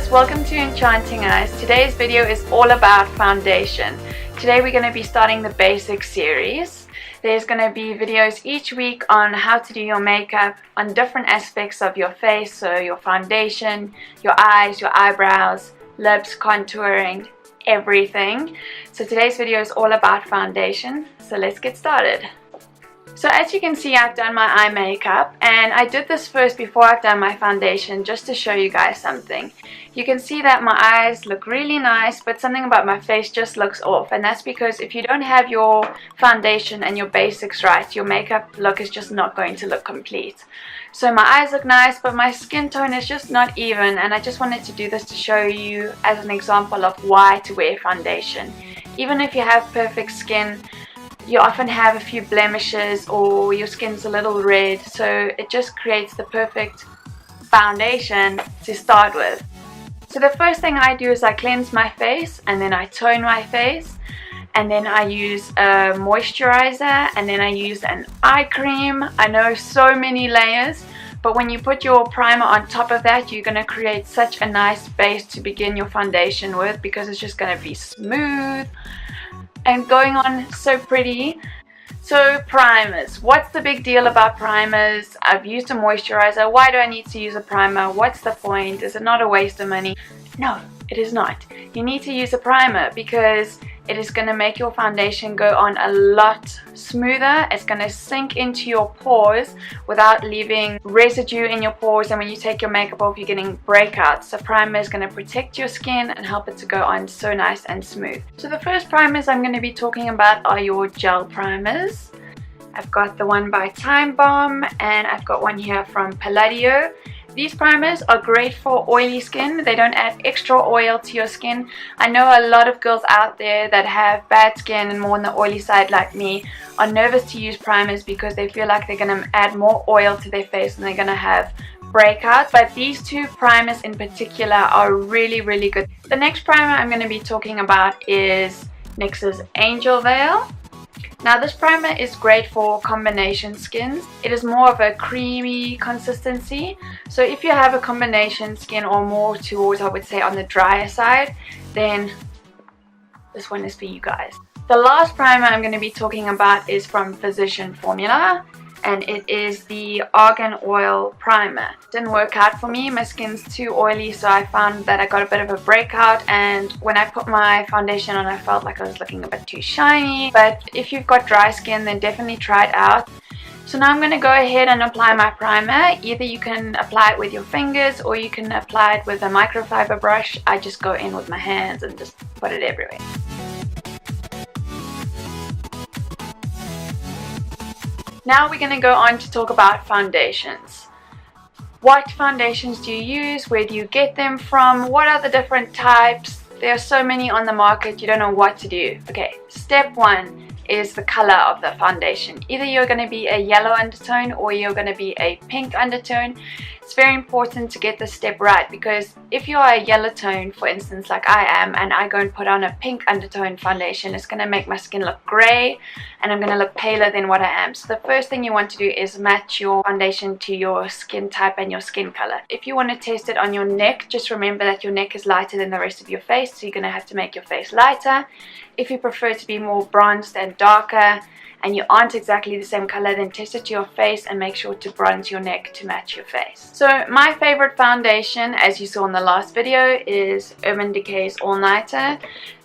guys, welcome to Enchanting Eyes. Today's video is all about foundation. Today we're going to be starting the basic series. There's going to be videos each week on how to do your makeup on different aspects of your face, so your foundation, your eyes, your eyebrows, lips, contouring, everything. So today's video is all about foundation, so let's get started. So as you can see, I've done my eye makeup, and I did this first before I've done my foundation just to show you guys something. You can see that my eyes look really nice, but something about my face just looks off, and that's because if you don't have your foundation and your basics right, your makeup look is just not going to look complete. So my eyes look nice, but my skin tone is just not even, and I just wanted to do this to show you as an example of why to wear foundation. Even if you have perfect skin, you often have a few blemishes or your skin's a little red, so it just creates the perfect foundation to start with. So the first thing I do is I cleanse my face, and then I tone my face, and then I use a moisturizer, and then I use an eye cream. I know, so many layers, but when you put your primer on top of that, you're going to create such a nice base to begin your foundation with, because it's just going to be smooth and going on so pretty. So primers, what's the big deal about primers? I've used a moisturizer. Why do I need to use a primer? What's the point? Is it not a waste of money? No, it is not. You need to use a primer because it is going to make your foundation go on a lot smoother. It's going to sink into your pores without leaving residue in your pores, and when you take your makeup off, you're getting breakouts. So primer is going to protect your skin and help it to go on so nice and smooth. So the first primers I'm going to be talking about are your gel primers. I've got the one by BALM, and I've got one here from Palladio. These primers are great for oily skin. They don't add extra oil to your skin. I know a lot of girls out there that have bad skin and more on the oily side like me are nervous to use primers because they feel like they're going to add more oil to their face and they're going to have breakouts. But these two primers in particular are really, really good. The next primer I'm going to be talking about is NYX's Angel Veil. Now this primer is great for combination skins. It is more of a creamy consistency. So if you have a combination skin or more towards, I would say, on the drier side, then this one is for you guys. The last primer I'm going to be talking about is from Physician Formula, and it is the Argan Oil Primer. Didn't work out for me. My skin's too oily, so I found that I got a bit of a breakout, and when I put my foundation on, I felt like I was looking a bit too shiny. But if you've got dry skin, then definitely try it out. So now I'm going to go ahead and apply my primer. Either you can apply it with your fingers or you can apply it with a microfiber brush. I just go in with my hands and just put it everywhere. Now we're going to go on to talk about foundations. What foundations do you use? Where do you get them from? What are the different types? There are so many on the market, you don't know what to do. Okay, step one is the color of the foundation. Either you're going to be a yellow undertone or you're going to be a pink undertone. It's very important to get this step right, because if you are a yellow tone, for instance, like I am, and I go and put on a pink undertone foundation, it's going to make my skin look gray and I'm going to look paler than what I am. So the first thing you want to do is match your foundation to your skin type and your skin color. If you want to test it on your neck, just remember that your neck is lighter than the rest of your face, so you're going to have to make your face lighter. If you prefer to be more bronzed and darker and you aren't exactly the same color, then test it to your face and make sure to bronze your neck to match your face. So my favorite foundation, as you saw in the last video, is Urban Decay's All Nighter.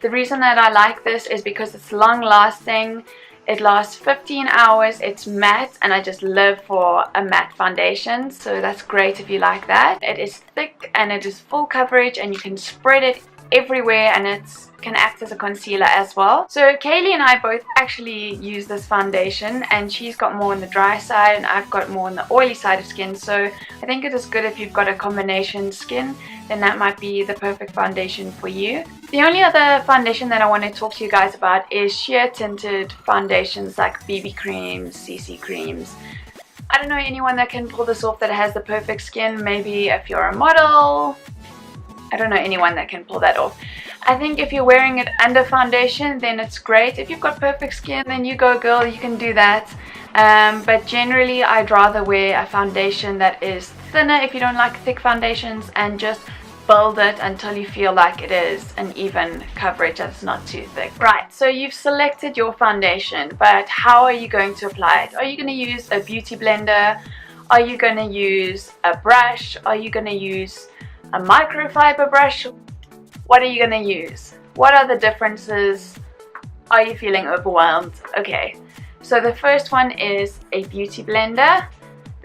The reason that I like this is because it's long lasting. It lasts 15 hours, it's matte, and I just live for a matte foundation, so that's great if you like that. It is thick and it is full coverage, and you can spread it everywhere, and it can act as a concealer as well. So Kaylee and I both actually use this foundation, and she's got more on the dry side and I've got more on the oily side of skin, so I think it is good if you've got a combination skin, then that might be the perfect foundation for you. The only other foundation that I want to talk to you guys about is sheer tinted foundations like BB creams, CC creams. I don't know anyone that can pull this off that has the perfect skin. Maybe if you're a model, I don't know anyone that can pull that off. I think if you're wearing it under foundation, then it's great. If you've got perfect skin, then you go girl, you can do that. But generally I'd rather wear a foundation that is thinner if you don't like thick foundations, and just build it until you feel like it is an even coverage, that's not too thick. Right, so you've selected your foundation, but how are you going to apply it? Are you going to use a beauty blender? Are you going to use a brush? Are you going to use a microfiber brush? What are you going to use? What are the differences? Are you feeling overwhelmed? Okay, so the first one is a beauty blender.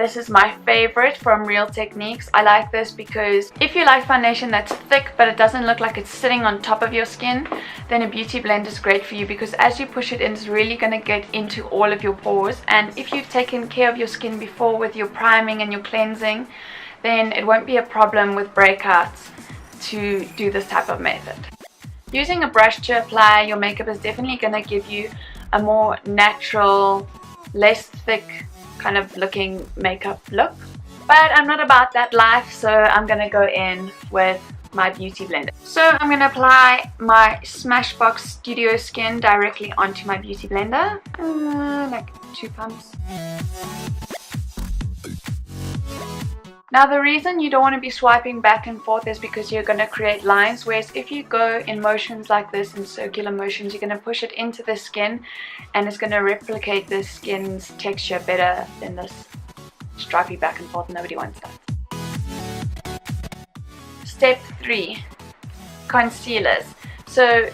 This is my favorite from Real Techniques. I like this because if you like foundation that's thick but it doesn't look like it's sitting on top of your skin, then a beauty blender is great for you, because as you push it in, it's really going to get into all of your pores. And if you've taken care of your skin before with your priming and your cleansing, then it won't be a problem with breakouts to do this type of method. Using a brush to apply your makeup is definitely going to give you a more natural, less thick kind of looking makeup look, but I'm not about that life, so I'm gonna go in with my beauty blender. So I'm gonna apply my Smashbox Studio Skin directly onto my beauty blender, like 2 pumps. Now the reason you don't want to be swiping back and forth is because you're going to create lines, whereas if you go in motions like this, in circular motions, you're going to push it into the skin and it's going to replicate the skin's texture better than this stripey back and forth. Nobody wants that. Step 3, concealers. So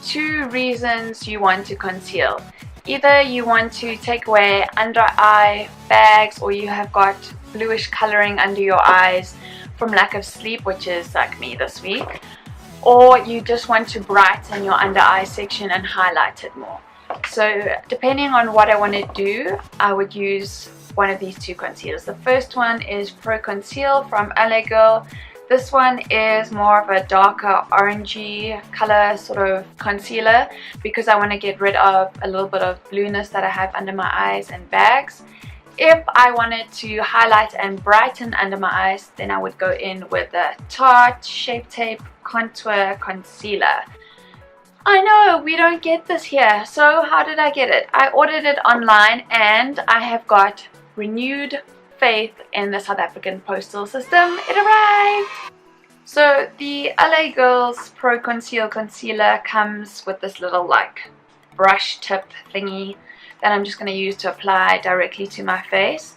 2 reasons you want to conceal. Either you want to take away under eye bags, or you have got bluish coloring under your eyes from lack of sleep, which is like me this week, or you just want to brighten your under eye section and highlight it more. So depending on what I want to do, I would use one of these 2 concealers. The first one is Pro Conceal from LA Girl. This one is more of a darker orangey color sort of concealer, because I want to get rid of a little bit of blueness that I have under my eyes and bags. If I wanted to highlight and brighten under my eyes, then I would go in with the Tarte Shape Tape Contour Concealer. I know we don't get this here, so how did I get it? I ordered it online and I have got renewed faith in the South African postal system. It arrived! So the LA Girls Pro Conceal Concealer comes with this little like brush tip thingy that I'm just going to use to apply directly to my face.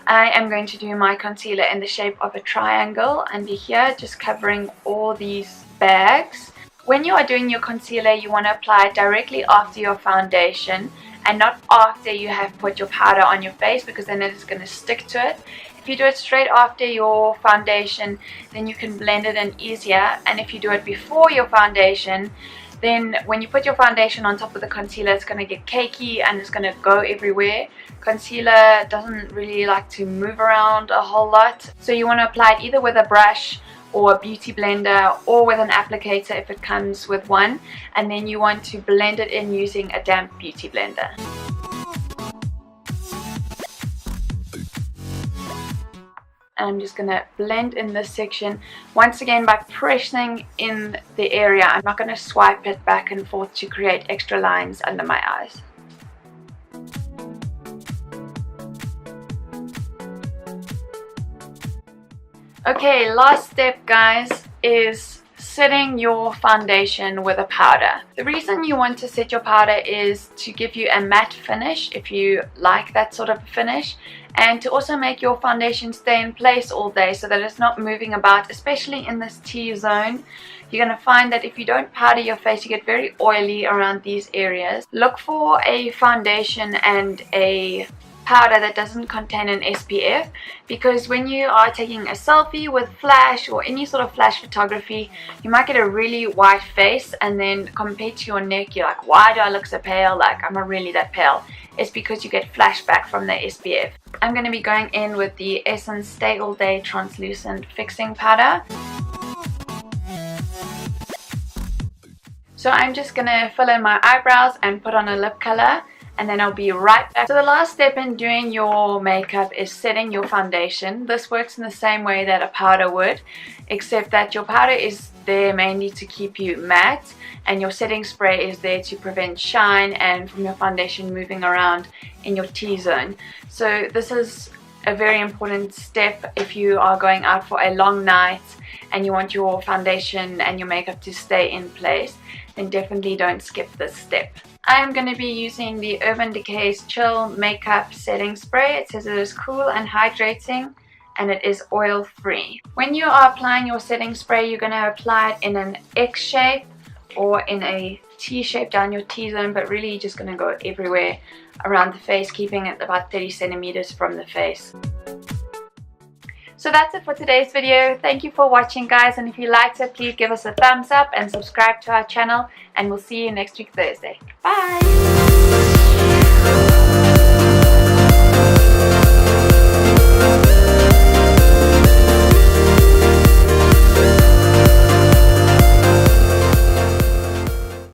I am going to do my concealer in the shape of a triangle under here, just covering all these bags. When you are doing your concealer, you want to apply it directly after your foundation and not after you have put your powder on your face, because then it is going to stick to it. If you do it straight after your foundation, then you can blend it in easier, and if you do it before your foundation, then when you put your foundation on top of the concealer, it's going to get cakey and it's going to go everywhere. Concealer doesn't really like to move around a whole lot, so you want to apply it either with a brush or a beauty blender, or with an applicator if it comes with one, and then you want to blend it in using a damp beauty blender. I'm just going to blend in this section once again by pressing in the area. I'm not going to swipe it back and forth to create extra lines under my eyes. Okay, last step guys is setting your foundation with a powder. The reason you want to set your powder is to give you a matte finish if you like that sort of finish, and to also make your foundation stay in place all day so that it's not moving about, especially in this T-zone. You're going to find that if you don't powder your face, you get very oily around these areas. Look for a foundation and a powder that doesn't contain an SPF, because when you are taking a selfie with flash or any sort of flash photography, you might get a really white face, and then compared to your neck, you're like, why do I look so pale? Like, I'm not really that pale. It's because you get flashback from the SPF. I'm going to be going in with the Essence Stay All Day Translucent Fixing Powder. So I'm just going to fill in my eyebrows and put on a lip color, and then I'll be right back. So the last step in doing your makeup is setting your foundation. This works in the same way that a powder would, except that your powder is there mainly to keep you matte, and your setting spray is there to prevent shine and from your foundation moving around in your T-zone. So this is a very important step if you are going out for a long night and you want your foundation and your makeup to stay in place, then definitely don't skip this step. I am going to be using the Urban Decay's Chill Makeup Setting Spray. It says it is cool and hydrating, and it is oil free. When you are applying your setting spray, you're going to apply it in an X shape or in a T shape down your T-zone, but really you're just going to go everywhere around the face, keeping it about 30 centimeters from the face. So that's it for today's video. Thank you for watching, guys, and if you liked it, please give us a thumbs up and subscribe to our channel, and we'll see you next week Thursday. Bye!